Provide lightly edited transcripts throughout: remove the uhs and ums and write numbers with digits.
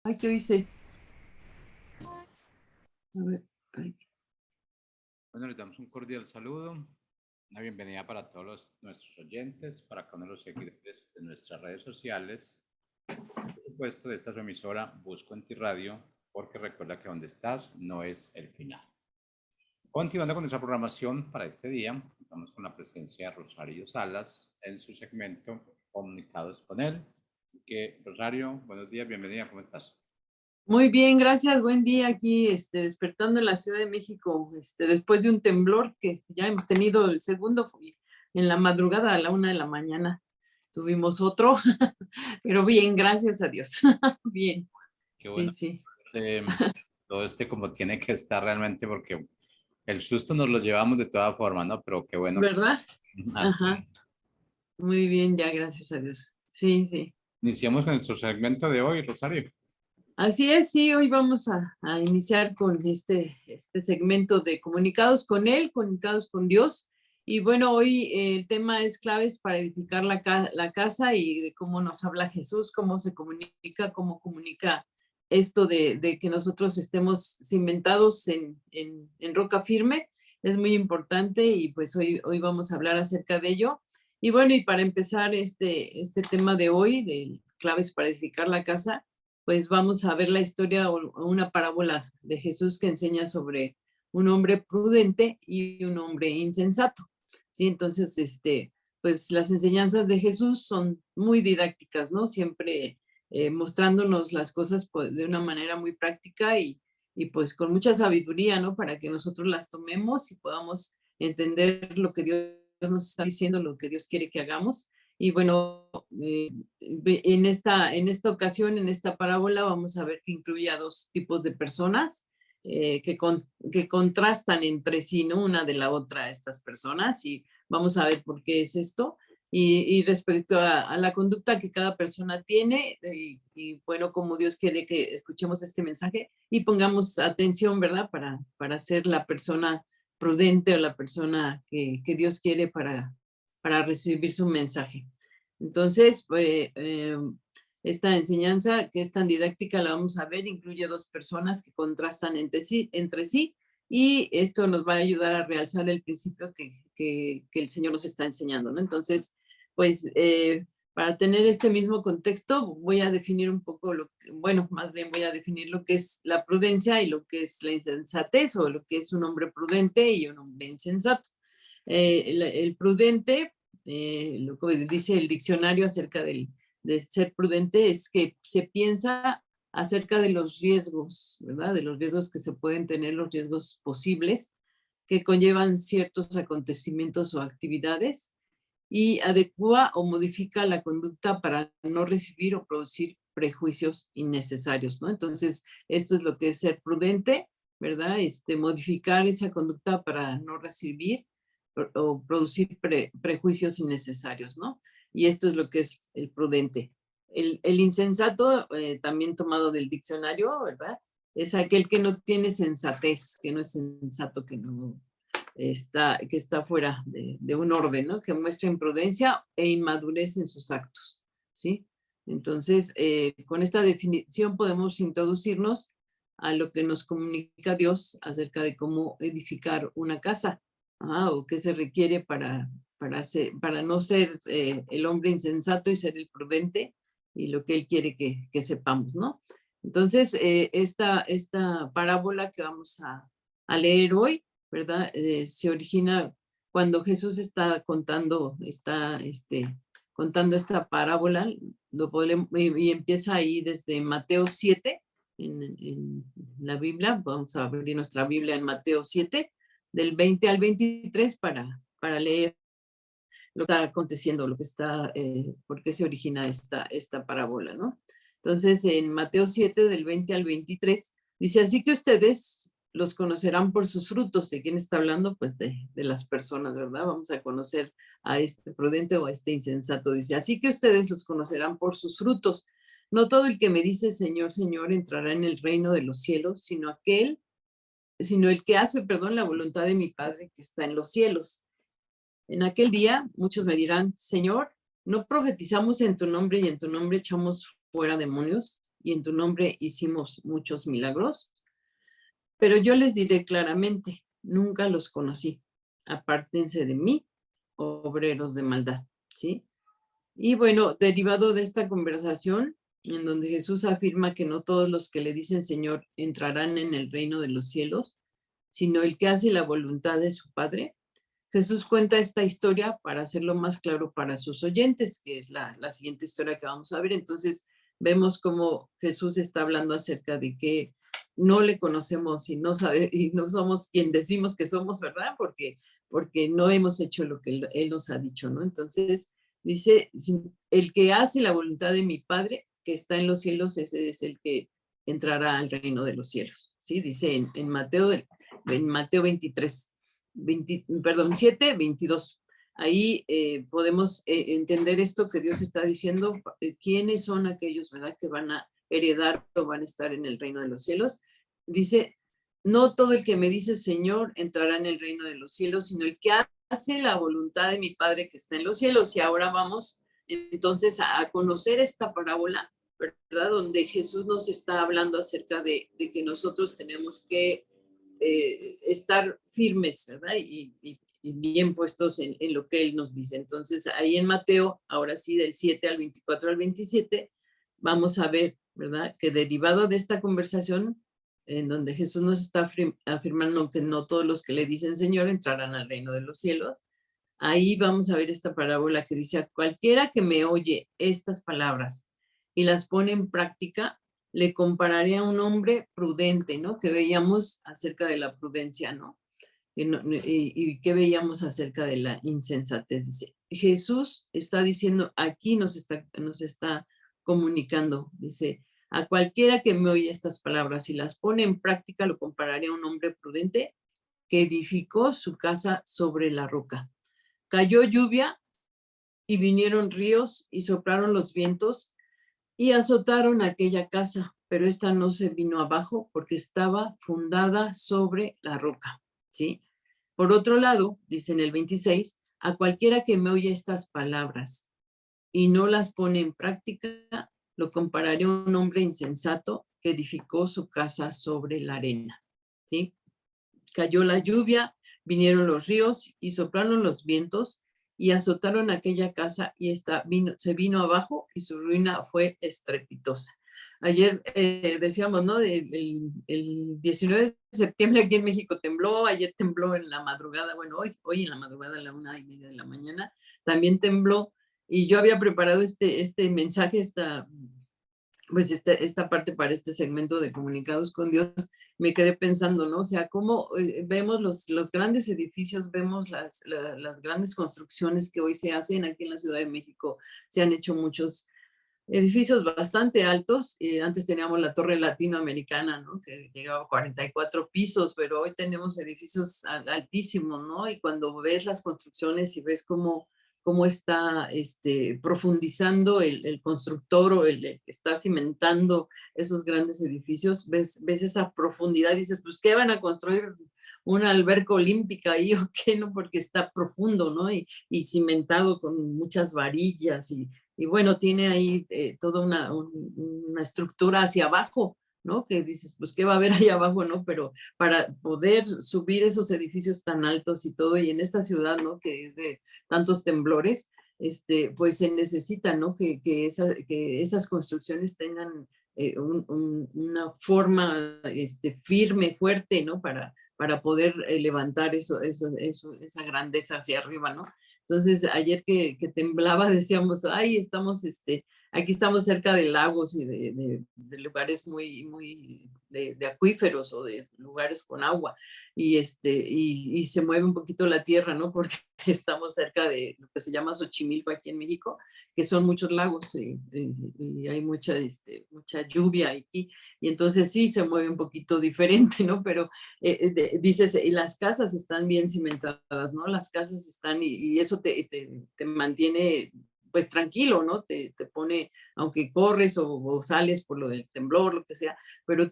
Ay, ¿qué hice? A ver, ay. Bueno, les damos un cordial saludo, una bienvenida para todos nuestros oyentes, para cada uno de los seguidores de nuestras redes sociales, por supuesto de esta su emisora Busco en ti Radio, porque recuerda que donde estás no es el final. Continuando con nuestra programación para este día, estamos con la presencia de Rosario Salas en su segmento Comunicados con él. Así que, Rosario, buenos días, bienvenida, ¿cómo estás? Muy bien, gracias. Buen día aquí, despertando en la Ciudad de México, después de un temblor que ya hemos tenido el segundo en la madrugada a la 1 de la mañana. Tuvimos otro, pero bien, gracias a Dios. Bien, Qué sí, bueno. sí. eh, Todo como tiene que estar realmente, porque el susto nos lo llevamos de toda forma, ¿no? Pero qué bueno que ¿Verdad? así. Ajá. Muy bien, ya, gracias a Dios. Sí, sí. Iniciamos con nuestro segmento de hoy, Rosario. Así es, sí, hoy vamos a iniciar con este segmento de comunicados con Él, comunicados con Dios. Y bueno, hoy el tema es claves para edificar la casa y de cómo nos habla Jesús, cómo se comunica, cómo comunica esto de que nosotros estemos cimentados en roca firme. Es muy importante y pues hoy vamos a hablar acerca de ello. Y bueno, y para empezar este tema de hoy, de claves para edificar la casa, pues vamos a ver la historia o una parábola de Jesús que enseña sobre un hombre prudente y un hombre insensato. Sí, entonces, pues las enseñanzas de Jesús son muy didácticas, ¿no? Siempre mostrándonos las cosas pues, de una manera muy práctica y pues con mucha sabiduría, ¿no? Para que nosotros las tomemos y podamos entender lo que Dios nos está diciendo, lo que Dios quiere que hagamos. Y bueno, en esta ocasión, en esta parábola, vamos a ver que incluye a dos tipos de personas que contrastan entre sí, ¿no? Una de la otra, estas personas, y vamos a ver por qué es esto. Y respecto a la conducta que cada persona tiene, bueno, como Dios quiere que escuchemos este mensaje y pongamos atención, ¿verdad? Para ser la persona prudente o la persona que Dios quiere para recibir su mensaje. Entonces, esta enseñanza que es tan didáctica la vamos a ver, incluye dos personas que contrastan entre sí y esto nos va a ayudar a realzar el principio que el Señor nos está enseñando, ¿no? Entonces, pues para tener este mismo contexto, voy a definir un poco bueno, más bien voy a definir lo que es la prudencia y lo que es la insensatez o lo que es un hombre prudente y un hombre insensato. El prudente, lo que dice el diccionario acerca de ser prudente es que se piensa acerca de los riesgos, ¿verdad? De los riesgos que se pueden tener, los riesgos posibles que conllevan ciertos acontecimientos o actividades y adecua o modifica la conducta para no recibir o producir prejuicios innecesarios, ¿no? Entonces, esto es lo que es ser prudente, ¿verdad? Modificar esa conducta para no recibir o producir prejuicios innecesarios, ¿no? Y esto es lo que es el prudente. El insensato, también tomado del diccionario, ¿verdad? Es aquel que no tiene sensatez, que no es sensato, que está fuera de un orden, ¿no? Que muestra imprudencia e inmadurez en sus actos, ¿sí? Entonces, con esta definición podemos introducirnos a lo que nos comunica Dios acerca de cómo edificar una casa, o qué se requiere para no ser el hombre insensato y ser el prudente y lo que Él quiere que sepamos, ¿no? Entonces, esta parábola que vamos a leer hoy, ¿verdad? Se origina cuando Jesús está contando esta parábola, y empieza ahí desde Mateo 7, en la Biblia. Vamos a abrir nuestra Biblia en Mateo 7, del 20 al 23 para leer lo que está aconteciendo, por qué se origina esta parábola, ¿no? Entonces, en Mateo 7, del 20 al 23, dice, así que ustedes los conocerán por sus frutos. ¿De quién está hablando? Pues de las personas, ¿verdad? Vamos a conocer a este prudente o a este insensato. Dice, así que ustedes los conocerán por sus frutos. No todo el que me dice Señor, Señor entrará en el reino de los cielos, sino el que hace, perdón, la voluntad de mi Padre que está en los cielos. En aquel día muchos me dirán, Señor, ¿no profetizamos en tu nombre y en tu nombre echamos fuera demonios y en tu nombre hicimos muchos milagros. Pero yo les diré claramente, nunca los conocí. Apártense de mí, obreros de maldad, ¿sí? Y bueno, derivado de esta conversación, en donde Jesús afirma que no todos los que le dicen Señor entrarán en el reino de los cielos, sino el que hace la voluntad de su Padre, Jesús cuenta esta historia para hacerlo más claro para sus oyentes, que es la siguiente historia que vamos a ver. Entonces, vemos cómo Jesús está hablando acerca de que no le conocemos y no somos quien decimos que somos, ¿verdad? Porque no hemos hecho lo que él nos ha dicho, ¿no? Entonces, dice, el que hace la voluntad de mi Padre, que está en los cielos, ese es el que entrará al reino de los cielos, ¿sí? Dice en Mateo 23. 7, 22. Ahí podemos entender esto que Dios está diciendo, quiénes son aquellos, ¿verdad?, que van a heredar o van a estar en el reino de los cielos. Dice, no todo el que me dice Señor entrará en el reino de los cielos, sino el que hace la voluntad de mi Padre que está en los cielos. Y ahora vamos entonces a conocer esta parábola, ¿verdad?, donde Jesús nos está hablando acerca de que nosotros tenemos que estar firmes, ¿verdad? Y bien puestos en lo que Él nos dice. Entonces, ahí en Mateo, ahora sí, del 7 al 24 al 27, vamos a ver, ¿verdad?, que derivado de esta conversación, en donde Jesús nos está afirmando que no todos los que le dicen Señor entrarán al reino de los cielos, ahí vamos a ver esta parábola que dice, a cualquiera que me oye estas palabras y las pone en práctica, le compararé a un hombre prudente, ¿no? Que veíamos acerca de la prudencia, ¿no? Y qué veíamos acerca de la insensatez. Dice, Jesús está diciendo, aquí nos está comunicando, dice, a cualquiera que me oye estas palabras y las pone en práctica, lo compararé a un hombre prudente que edificó su casa sobre la roca. Cayó lluvia y vinieron ríos y soplaron los vientos y azotaron aquella casa, pero esta no se vino abajo porque estaba fundada sobre la roca, ¿sí? Por otro lado, dice en el 26, a cualquiera que me oye estas palabras y no las pone en práctica, lo compararé a un hombre insensato que edificó su casa sobre la arena, ¿sí? Cayó la lluvia, vinieron los ríos y soplaron los vientos y azotaron aquella casa y se vino abajo y su ruina fue estrepitosa. Ayer decíamos, ¿no? El 19 de septiembre aquí en México tembló, ayer tembló en la madrugada, bueno, hoy en la madrugada a la 1:30 de la mañana también tembló y yo había preparado este mensaje, esta parte para este segmento de Comunicados con Dios, me quedé pensando, ¿no? O sea, cómo vemos los grandes edificios, vemos las grandes construcciones que hoy se hacen aquí en la Ciudad de México, se han hecho muchos edificios bastante altos. Antes teníamos la Torre Latinoamericana, ¿no?, que llegaba a 44 pisos, pero hoy tenemos edificios altísimos, ¿no? Y cuando ves las construcciones y ves cómo está profundizando el constructor o el que está cimentando esos grandes edificios, ves esa profundidad y dices, pues, ¿qué van a construir? Una alberca olímpica ahí o qué, ¿no? Porque está profundo, ¿no? Y cimentado con muchas varillas y bueno, tiene ahí toda una estructura hacia abajo, ¿no? Que dices, pues, ¿qué va a haber ahí abajo, no? Pero para poder subir esos edificios tan altos y todo, y en esta ciudad, ¿no?, que es de tantos temblores, pues se necesita, ¿no?, que esas construcciones tengan una forma firme, fuerte, ¿no?, para poder levantar esa grandeza hacia arriba, ¿no? Entonces, ayer que temblaba, decíamos, ay, aquí estamos cerca de lagos y de lugares muy de acuíferos o de lugares con agua, y se mueve un poquito la tierra, ¿no? Porque estamos cerca de lo que se llama Xochimilco aquí en México, que son muchos lagos y hay mucha lluvia aquí, y entonces sí se mueve un poquito diferente, ¿no? Pero dices, las casas están bien cimentadas, ¿no? Las casas están, y eso te mantiene pues tranquilo, ¿no? Te pone, aunque corres o sales por lo del temblor, lo que sea, pero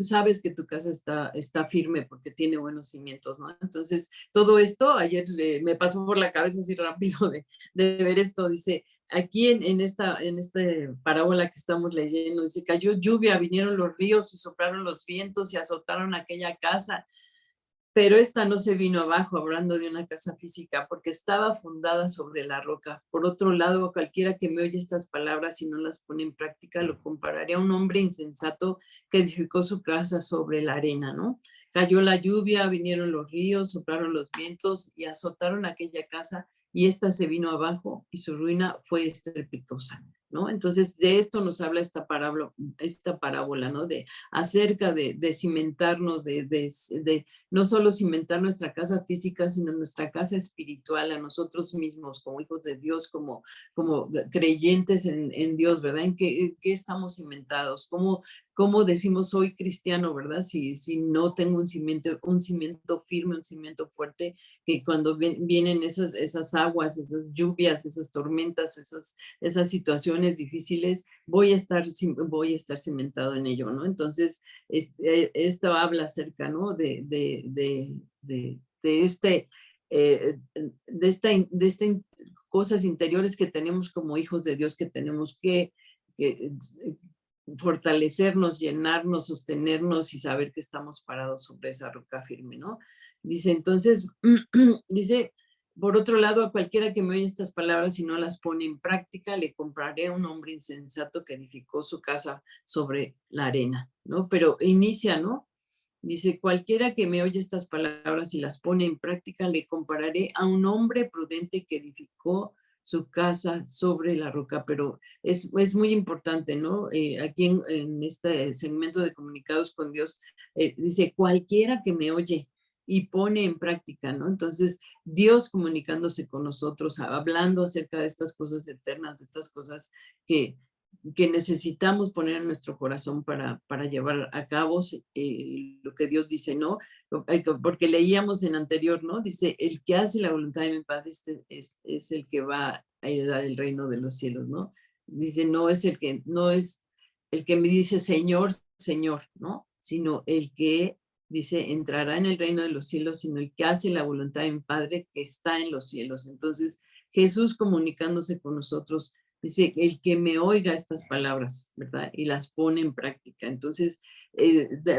sabes que tu casa está firme porque tiene buenos cimientos, ¿no? Entonces, todo esto, ayer me pasó por la cabeza así rápido de ver esto, dice, aquí en esta parábola que estamos leyendo, dice, cayó lluvia, vinieron los ríos y soplaron los vientos y azotaron aquella casa, pero esta no se vino abajo, hablando de una casa física, porque estaba fundada sobre la roca. Por otro lado, cualquiera que me oye estas palabras y no las pone en práctica, lo compararé a un hombre insensato que edificó su casa sobre la arena, ¿no? Cayó la lluvia, vinieron los ríos, soplaron los vientos y azotaron aquella casa, y esta se vino abajo y su ruina fue estrepitosa, ¿no? Entonces, de esto nos habla esta parábola, ¿no? De acerca de cimentarnos, de no solo cimentar nuestra casa física, sino nuestra casa espiritual, a nosotros mismos, como hijos de Dios, como creyentes en Dios, ¿verdad? En qué estamos cimentados? ¿Cómo decimos soy cristiano, verdad? Si no tengo un cimiento firme, un cimiento fuerte, que cuando vienen esas aguas, esas lluvias, esas tormentas, esas situaciones difíciles, voy a estar cimentado en ello, ¿no? Entonces, esto habla acerca, ¿no? Este, de este cosas interiores que tenemos como hijos de Dios, que tenemos que fortalecernos, llenarnos, sostenernos y saber que estamos parados sobre esa roca firme, ¿no? Dice, entonces, dice, por otro lado, a cualquiera que me oye estas palabras y no las pone en práctica, le compraré a un hombre insensato que edificó su casa sobre la arena, ¿no? Pero inicia, ¿no? Dice, cualquiera que me oye estas palabras y las pone en práctica, le compararé a un hombre prudente que edificó su casa sobre la roca. Pero es muy importante, ¿no? Aquí en este segmento de Comunicados con Dios, dice, cualquiera que me oye y pone en práctica, ¿no? Entonces, Dios comunicándose con nosotros, hablando acerca de estas cosas eternas, de estas cosas que, que necesitamos poner en nuestro corazón para llevar a cabo lo que Dios dice, ¿no? Porque leíamos en anterior, ¿no? Dice, el que hace la voluntad de mi Padre es el que va a heredar el reino de los cielos, ¿no? Dice, no es el que me dice Señor, Señor, ¿no? Sino el que dice, entrará en el reino de los cielos, sino el que hace la voluntad de mi Padre que está en los cielos. Entonces, Jesús comunicándose con nosotros, dice, el que me oiga estas palabras, ¿verdad? Y las pone en práctica. Entonces,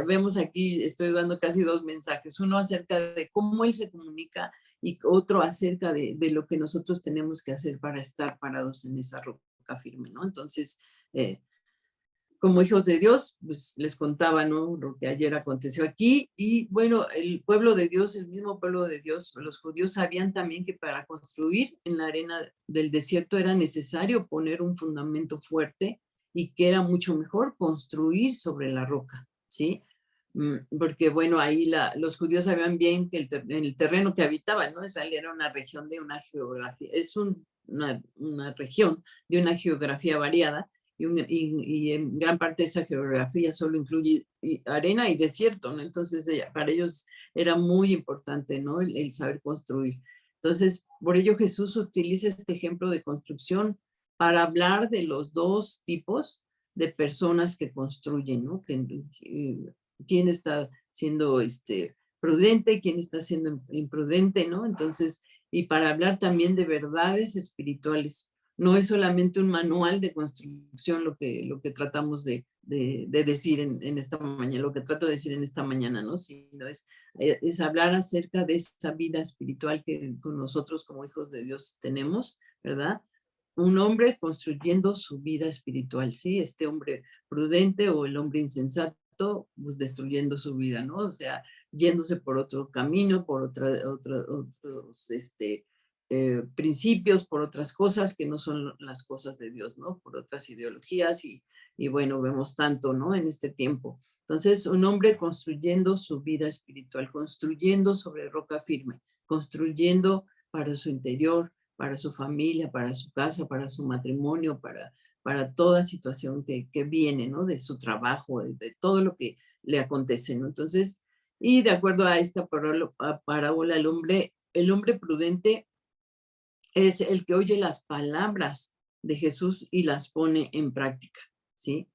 vemos aquí, estoy dando casi dos mensajes, uno acerca de cómo Él se comunica y otro acerca de lo que nosotros tenemos que hacer para estar parados en esa roca firme, ¿no? Entonces, como hijos de Dios, pues les contaba, ¿no? Lo que ayer aconteció aquí. Y bueno, el pueblo de Dios, el mismo pueblo de Dios, los judíos sabían también que para construir en la arena del desierto era necesario poner un fundamento fuerte y que era mucho mejor construir sobre la roca, ¿sí? Porque bueno, ahí los judíos sabían bien que en el terreno que habitaban, ¿no? Israel era una región de una geografía, una región de una geografía variada, y en gran parte de esa geografía solo incluye arena y desierto, ¿no? Entonces, para ellos era muy importante, ¿no? El saber construir. Entonces, por ello Jesús utiliza este ejemplo de construcción para hablar de los dos tipos de personas que construyen, ¿no? Quién está siendo prudente, quién está siendo imprudente, ¿no? Entonces, y para hablar también de verdades espirituales. No es solamente un manual de construcción lo que tratamos de decir en esta mañana, lo que trato de decir en esta mañana, ¿no? Sino es hablar acerca de esa vida espiritual que con nosotros como hijos de Dios tenemos, ¿verdad? Un hombre construyendo su vida espiritual, ¿sí? Este hombre prudente o el hombre insensato, pues destruyendo su vida, ¿no? O sea, yéndose por otro camino, por otros, principios, por otras cosas que no son las cosas de Dios, ¿no? Por otras ideologías y bueno, vemos tanto, ¿no? En este tiempo. Entonces, un hombre construyendo su vida espiritual, construyendo sobre roca firme, construyendo para su interior, para su familia, para su casa, para su matrimonio, para toda situación que viene, ¿no? De su trabajo, de todo lo que le acontece, ¿no? Entonces, y de acuerdo a esta parábola, el hombre prudente es el que oye las palabras de Jesús y las pone en práctica, ¿sí?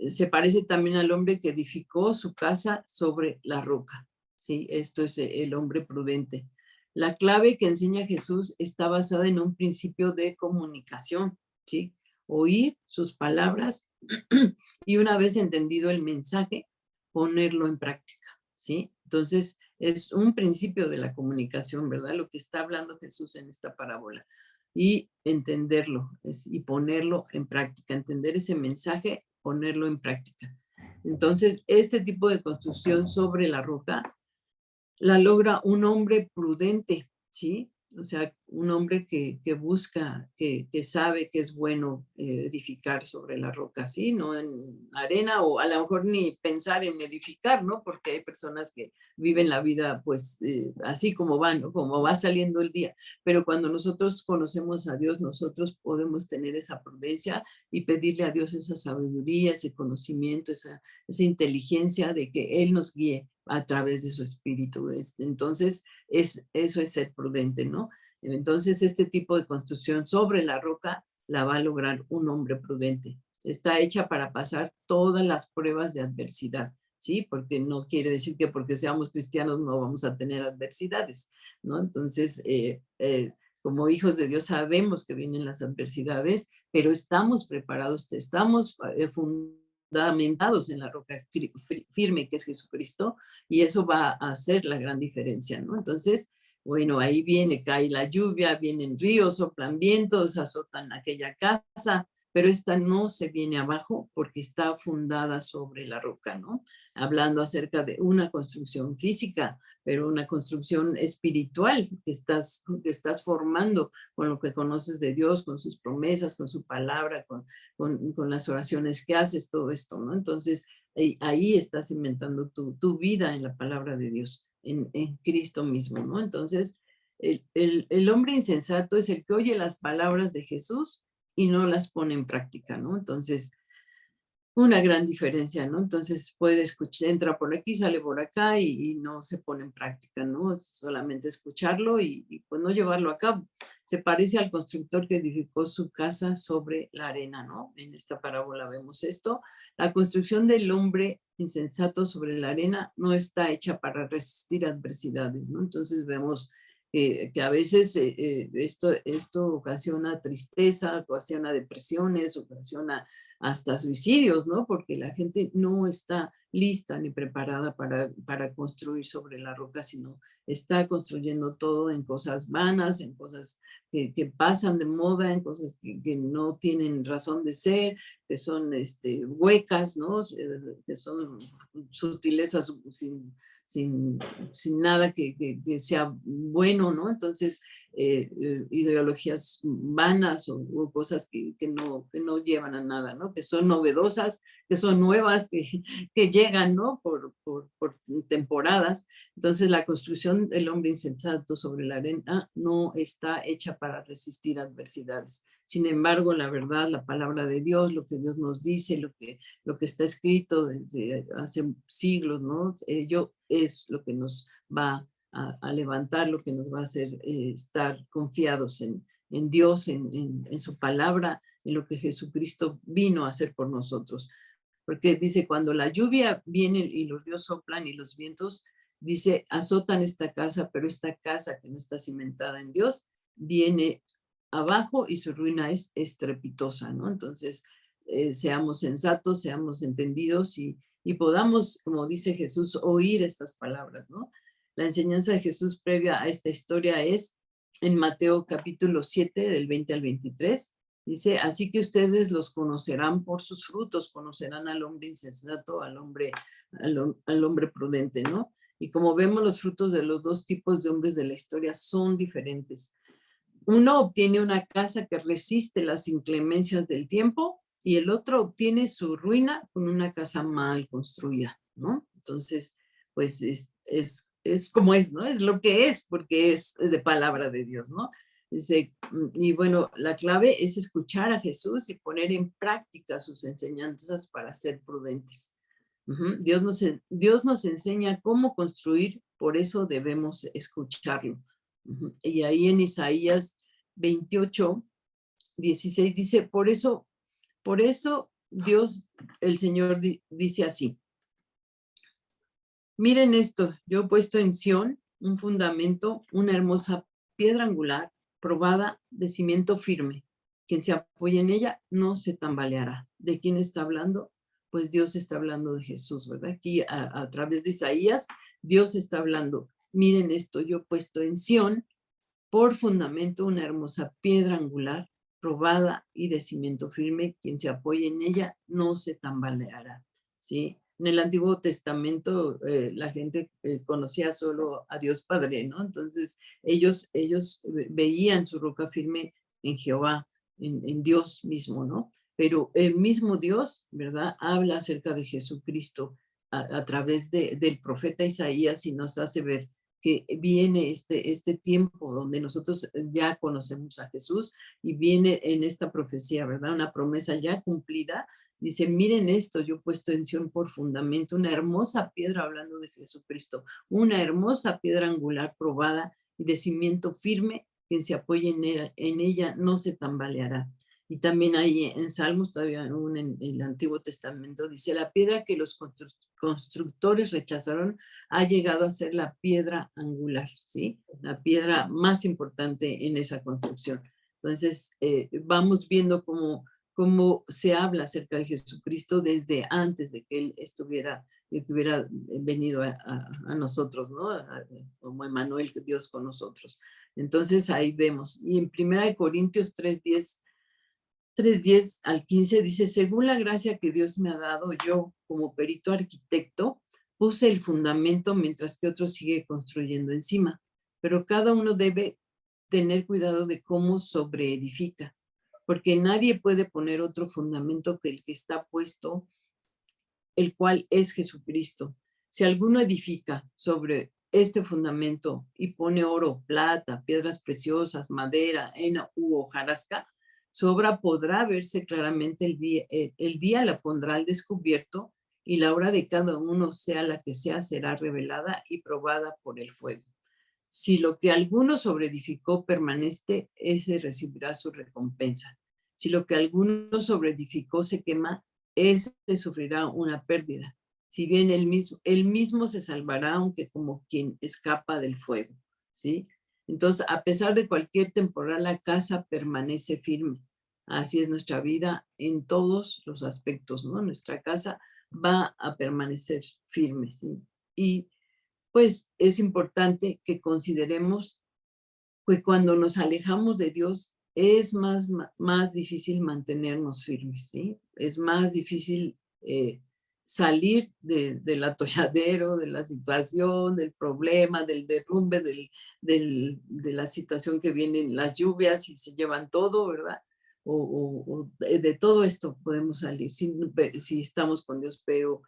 Se parece también al hombre que edificó su casa sobre la roca, ¿sí? Esto es el hombre prudente. La clave que enseña Jesús está basada en un principio de comunicación, ¿sí? Oír sus palabras y una vez entendido el mensaje, ponerlo en práctica, ¿sí? Entonces, es un principio de la comunicación, ¿verdad? Lo que está hablando Jesús en esta parábola. Y entenderlo y ponerlo en práctica, entender ese mensaje, ponerlo en práctica. Entonces, este tipo de construcción sobre la roca la logra un hombre prudente, ¿sí? O sea, un hombre que busca, que sabe que es bueno edificar sobre la roca, ¿sí? No en arena o a lo mejor ni pensar en edificar, ¿no? Porque hay personas que viven la vida pues así como van, ¿no? Como va saliendo el día. Pero cuando nosotros conocemos a Dios, nosotros podemos tener esa prudencia y pedirle a Dios esa sabiduría, ese conocimiento, esa inteligencia de que Él nos guíe a través de su espíritu. Entonces, eso es ser prudente, ¿no? Entonces, este tipo de construcción sobre la roca la va a lograr un hombre prudente. Está hecha para pasar todas las pruebas de adversidad, ¿sí? Porque no quiere decir que porque seamos cristianos no vamos a tener adversidades, ¿no? Entonces, como hijos de Dios sabemos que vienen las adversidades, pero estamos preparados, estamos fundamentados en la roca firme que es Jesucristo, y eso va a hacer la gran diferencia, ¿no? Entonces, bueno, ahí viene, cae la lluvia, vienen ríos, soplan vientos, azotan aquella casa, pero esta no se viene abajo porque está fundada sobre la roca, ¿no? Hablando acerca de una construcción física, pero una construcción espiritual que estás formando con lo que conoces de Dios, con sus promesas, con su palabra, con las oraciones que haces, todo esto, ¿no? Entonces, ahí estás inventando tu vida en la palabra de Dios, en Cristo mismo, ¿no? Entonces, el hombre insensato es el que oye las palabras de Jesús y no las pone en práctica, ¿no? Entonces, una gran diferencia, ¿no? Entonces puede escuchar, entra por aquí, sale por acá y no se pone en práctica, ¿no? Solamente escucharlo y pues no llevarlo a cabo. Se parece al constructor que edificó su casa sobre la arena, ¿no? En esta parábola vemos esto. La construcción del hombre insensato sobre la arena no está hecha para resistir adversidades, ¿no? Entonces vemos que a veces esto ocasiona tristeza, ocasiona depresiones, ocasiona hasta suicidios, ¿no? Porque la gente no está lista ni preparada para construir sobre la roca, sino está construyendo todo en cosas vanas, en cosas que pasan de moda, en cosas que no tienen razón de ser, que son huecas, ¿no? Que son sutilezas sin, sin nada que sea bueno, ¿no? Entonces, ideologías vanas o cosas que no llevan a nada, ¿no? Que son novedosas, que son nuevas, que llegan, ¿no? Por temporadas. Entonces, la construcción del hombre insensato sobre la arena no está hecha para resistir adversidades. Sin embargo, la verdad, la palabra de Dios, lo que Dios nos dice, lo que está escrito desde hace siglos, ¿no? Ello es lo que nos va a levantar, lo que nos va a hacer estar confiados en Dios, en su palabra, en lo que Jesucristo vino a hacer por nosotros. Porque dice, cuando la lluvia viene y los ríos soplan y los vientos, dice, azotan esta casa, pero esta casa que no está cimentada en Dios, viene abajo y su ruina es estrepitosa, ¿no? Entonces, seamos sensatos, seamos entendidos y podamos, como dice Jesús, oír estas palabras, ¿no? La enseñanza de Jesús previa a esta historia es en Mateo capítulo 7, del 20 al 23. Dice, así que ustedes los conocerán por sus frutos, conocerán al hombre insensato, al hombre prudente, ¿no? Y como vemos, los frutos de los dos tipos de hombres de la historia son diferentes. Uno obtiene una casa que resiste las inclemencias del tiempo y el otro obtiene su ruina con una casa mal construida, ¿no? Entonces, pues es como es, ¿no? Es lo que es, porque es de palabra de Dios, ¿no? Dice, y bueno, la clave es escuchar a Jesús y poner en práctica sus enseñanzas para ser prudentes. Dios nos enseña cómo construir, por eso debemos escucharlo. Y ahí en Isaías 28:16 dice, por eso Dios, el Señor dice así, miren esto, yo he puesto en Sión un fundamento, una hermosa piedra angular, probada de cimiento firme. quien se apoya en ella no se tambaleará. ¿De quién está hablando? Pues Dios está hablando de Jesús, ¿verdad? Aquí a través de Isaías, Dios está hablando. Miren esto, yo he puesto en Sión por fundamento una hermosa piedra angular, probada y de cimiento firme. Quien se apoye en ella no se tambaleará, ¿sí? En el Antiguo Testamento la gente conocía solo a Dios Padre, ¿no? Entonces ellos veían su roca firme en Jehová, en Dios mismo, ¿no? Pero el mismo Dios, ¿verdad? Habla acerca de Jesucristo a través del profeta Isaías y nos hace ver que viene este tiempo donde nosotros ya conocemos a Jesús y viene en esta profecía, ¿verdad? Una promesa ya cumplida. Dice, miren esto, yo he puesto en Sión por fundamento una hermosa piedra, hablando de Jesucristo, una hermosa piedra angular probada y de cimiento firme, quien se apoye en ella no se tambaleará. Y también hay en Salmos, todavía aún en el Antiguo Testamento, dice, la piedra que los constructores rechazaron ha llegado a ser la piedra angular, ¿sí? La piedra más importante en esa construcción. Entonces, vamos viendo cómo se habla acerca de Jesucristo desde antes de que Él hubiera venido a nosotros, ¿no? Como Emmanuel, Dios con nosotros. Entonces, ahí vemos. Y en 1 Corintios 3:10 al 15 dice, según la gracia que Dios me ha dado, yo como perito arquitecto puse el fundamento mientras que otro sigue construyendo encima, pero cada uno debe tener cuidado de cómo sobreedifica, porque nadie puede poner otro fundamento que el que está puesto, el cual es Jesucristo. Si alguno edifica sobre este fundamento y pone oro, plata, piedras preciosas, madera, heno u hojarasca, su obra podrá verse claramente el día la pondrá al descubierto y la obra de cada uno, sea la que sea, será revelada y probada por el fuego. Si lo que alguno sobreedificó permanece, ese recibirá su recompensa. Si lo que alguno sobreedificó se quema, ese sufrirá una pérdida. Si bien él mismo se salvará, aunque como quien escapa del fuego, ¿sí? Entonces, a pesar de cualquier temporal, la casa permanece firme. Así es nuestra vida en todos los aspectos, ¿no? Nuestra casa va a permanecer firme, ¿sí? Y pues es importante que consideremos que cuando nos alejamos de Dios es más difícil mantenernos firmes, ¿sí? Es más difícil salir del atolladero, de la situación, del problema, del derrumbe, de la situación que vienen las lluvias y se llevan todo, ¿verdad? O de todo esto podemos salir si estamos con Dios, pero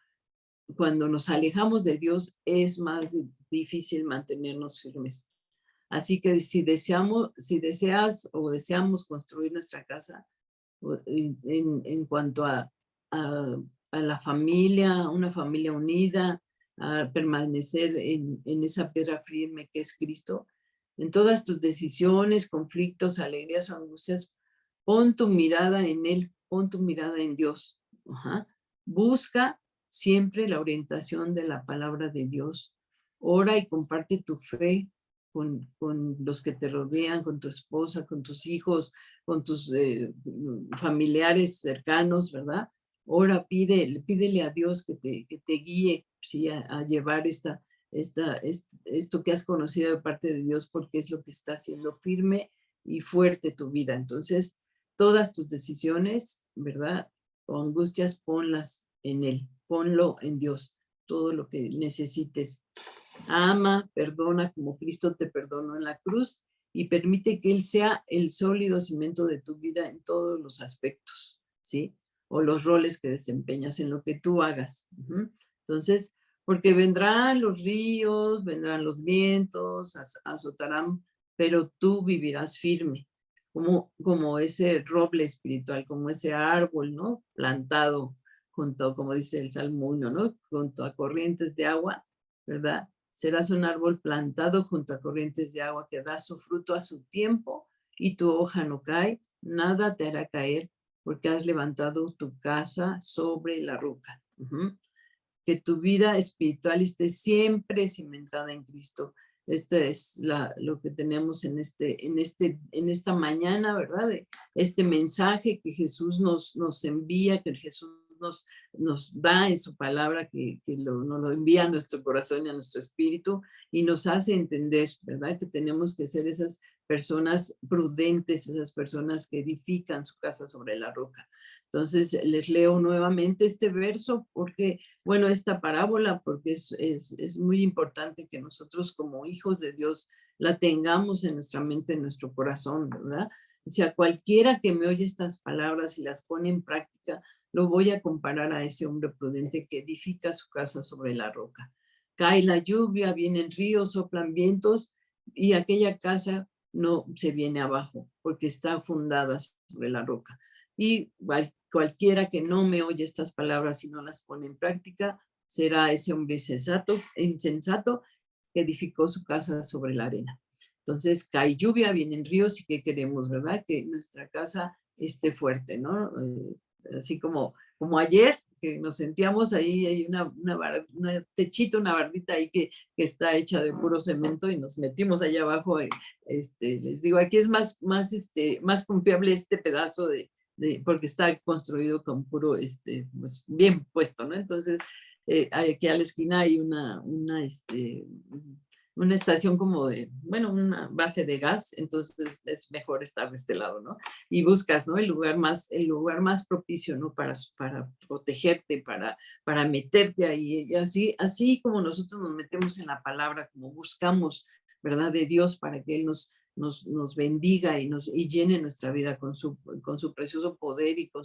cuando nos alejamos de Dios es más difícil mantenernos firmes. Así que si deseas o deseamos construir nuestra casa en cuanto a la familia, una familia unida, a permanecer en esa piedra firme que es Cristo, en todas tus decisiones, conflictos, alegrías o angustias, pon tu mirada en Él, pon tu mirada en Dios. Ajá. Busca siempre la orientación de la palabra de Dios. Ora y comparte tu fe con los que te rodean, con tu esposa, con tus hijos, con tus familiares cercanos, ¿verdad? Ora, pídele a Dios que te guíe, ¿sí? A llevar esto que has conocido de parte de Dios, porque es lo que está haciendo firme y fuerte tu vida. Entonces, todas tus decisiones, ¿verdad? O angustias, ponlas en Él, ponlo en Dios, todo lo que necesites. Ama, perdona como Cristo te perdonó en la cruz y permite que Él sea el sólido cimiento de tu vida en todos los aspectos, ¿sí? O los roles que desempeñas en lo que tú hagas. Entonces, porque vendrán los ríos, vendrán los vientos, azotarán, pero tú vivirás firme, como ese roble espiritual, como ese árbol, ¿no? Plantado junto, como dice el Salmo 1, ¿no? Junto a corrientes de agua, ¿verdad? Serás un árbol plantado junto a corrientes de agua que da su fruto a su tiempo y tu hoja no cae, nada te hará caer porque has levantado tu casa sobre la roca. Que tu vida espiritual esté siempre cimentada en Cristo. Esta es lo que tenemos en esta mañana, ¿verdad? De este mensaje que Jesús nos envía, que Jesús nos da en su palabra, que nos lo envía a nuestro corazón y a nuestro espíritu y nos hace entender, ¿verdad? Que tenemos que ser esas personas prudentes, esas personas que edifican su casa sobre la roca. Entonces, les leo nuevamente este verso porque, bueno, esta parábola, porque es muy importante que nosotros como hijos de Dios la tengamos en nuestra mente, en nuestro corazón, ¿verdad? O sea, cualquiera que me oye estas palabras y las pone en práctica, lo voy a comparar a ese hombre prudente que edifica su casa sobre la roca. Cae la lluvia, vienen ríos, soplan vientos y aquella casa no se viene abajo porque está fundada sobre la roca. Y cualquiera que no me oye estas palabras y no las pone en práctica, será ese hombre insensato que edificó su casa sobre la arena. Entonces cae lluvia, vienen ríos y ¿qué queremos, verdad? Que nuestra casa esté fuerte, ¿no? Así como ayer, que nos sentíamos ahí, hay una techito, una bardita ahí que está hecha de puro cemento y nos metimos allá abajo. Les digo, aquí es más confiable este pedazo porque está construido con puro, pues bien puesto, ¿no? Entonces, aquí a la esquina hay una estación como bueno, una base de gas, entonces es mejor estar de este lado, ¿no? Y buscas, ¿no? El lugar más propicio, ¿no? Para protegerte, para meterte ahí. Y así como nosotros nos metemos en la palabra, como buscamos, ¿verdad? De Dios para que Él nos bendiga y llene nuestra vida con su precioso poder y con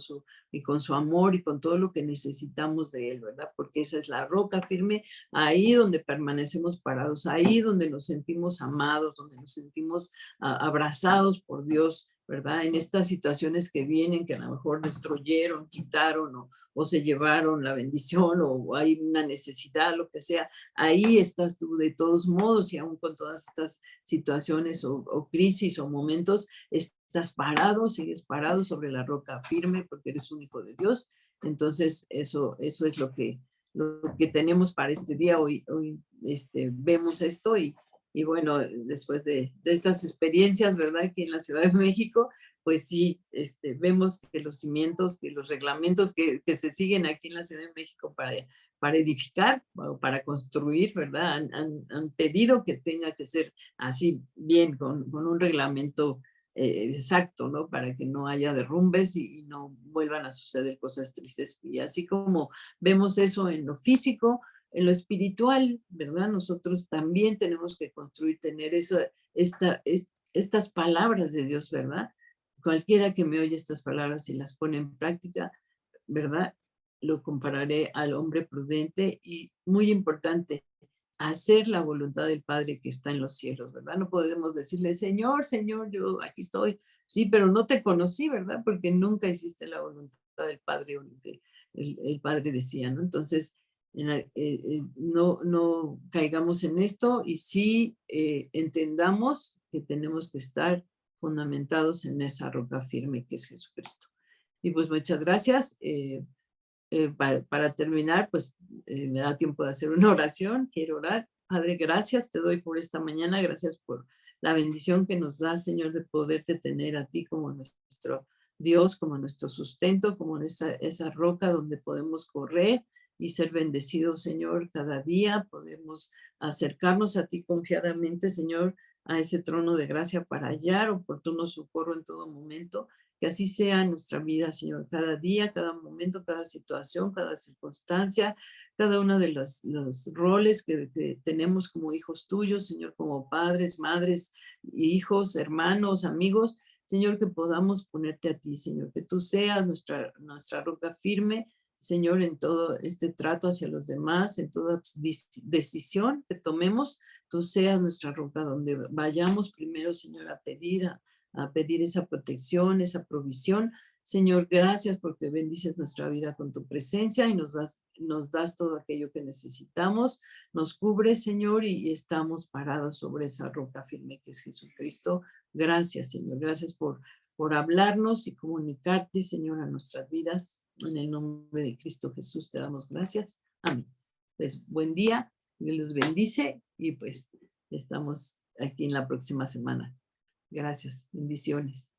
su amor y con todo lo que necesitamos de Él, ¿verdad? Porque esa es la roca firme, ahí donde permanecemos parados, ahí donde nos sentimos amados, donde nos sentimos abrazados por Dios, ¿verdad? En estas situaciones que vienen, que a lo mejor destruyeron, quitaron o se llevaron la bendición o hay una necesidad, lo que sea, ahí estás tú de todos modos y aún con todas estas situaciones o crisis o momentos, estás parado, sigues parado sobre la roca firme porque eres único de Dios. Entonces, eso es lo que tenemos para este día. Hoy vemos esto y bueno, después de estas experiencias, ¿verdad? Aquí en la Ciudad de México, pues sí, vemos que los cimientos, que los reglamentos que se siguen aquí en la Ciudad de México para edificar o para construir, ¿verdad? Han pedido que tenga que ser así bien, con un reglamento exacto, ¿no? Para que no haya derrumbes y no vuelvan a suceder cosas tristes. Y así como vemos eso en lo físico, en lo espiritual, ¿verdad? Nosotros también tenemos que construir, tener estas palabras de Dios, ¿verdad? Cualquiera que me oye estas palabras y las pone en práctica, ¿verdad? Lo compararé al hombre prudente y muy importante, hacer la voluntad del Padre que está en los cielos, ¿verdad? No podemos decirle, Señor, Señor, yo aquí estoy, sí, pero no te conocí, ¿verdad? Porque nunca hiciste la voluntad del Padre o lo que el Padre decía, ¿no? Entonces, no caigamos en esto y sí entendamos que tenemos que estar fundamentados en esa roca firme que es Jesucristo. Y pues muchas gracias. Para terminar, pues me da tiempo de hacer una oración. Quiero orar. Padre, gracias te doy por esta mañana. Gracias por la bendición que nos da, Señor, de poderte tener a ti como nuestro Dios, como nuestro sustento, como esa roca donde podemos correr y ser bendecidos, Señor, cada día. Podemos acercarnos a ti confiadamente, Señor, a ese trono de gracia para hallar oportuno socorro en todo momento. Que así sea en nuestra vida, Señor, cada día, cada momento, cada situación, cada circunstancia, cada uno de los roles que tenemos como hijos tuyos, Señor, como padres, madres, hijos, hermanos, amigos. Señor, que podamos ponerte a ti, Señor, que tú seas nuestra roca firme, Señor, en todo este trato hacia los demás, en toda decisión que tomemos, tú seas nuestra roca donde vayamos primero, Señor, a pedir esa protección, esa provisión. Señor, gracias porque bendices nuestra vida con tu presencia y nos das todo aquello que necesitamos. Nos cubres, Señor, y estamos parados sobre esa roca firme que es Jesucristo. Gracias, Señor. Gracias por hablarnos y comunicarte, Señor, a nuestras vidas. En el nombre de Cristo Jesús te damos gracias. Amén. Pues buen día, Dios los bendice y pues Estamos aquí en la próxima semana. Gracias. Bendiciones.